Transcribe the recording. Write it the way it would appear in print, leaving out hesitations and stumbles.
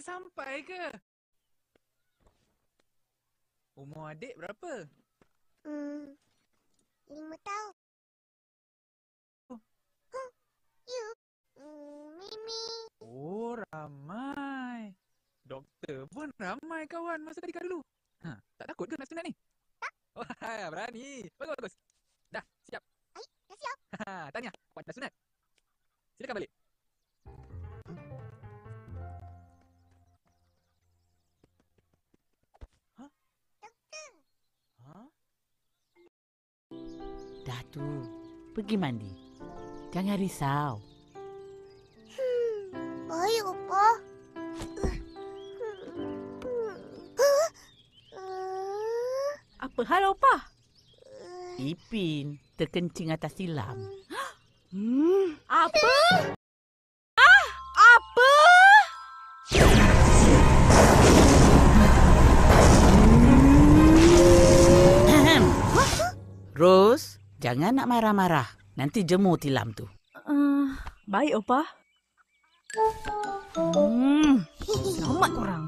sampai ke? Umur adik berapa? 5 tahun. You? Mimi. Oh, ramai. Doktor pun ramai kawan masa tadi dulu. Tak takut ke nak sunat ni? Tak. Wah, berani. Bagus. Dah, siap. Dah siap. Tanya, awak dah sunat? Silakan balik. Doktor. Dah tu, pergi mandi. Jangan risau. Baik, Opa. Apa hal, Opa? Ipin terkencing atas tilam. Apa? Apa? Rose, jangan nak marah-marah. Nanti jemur tilam tu. Baik, Opa. Selamat korang.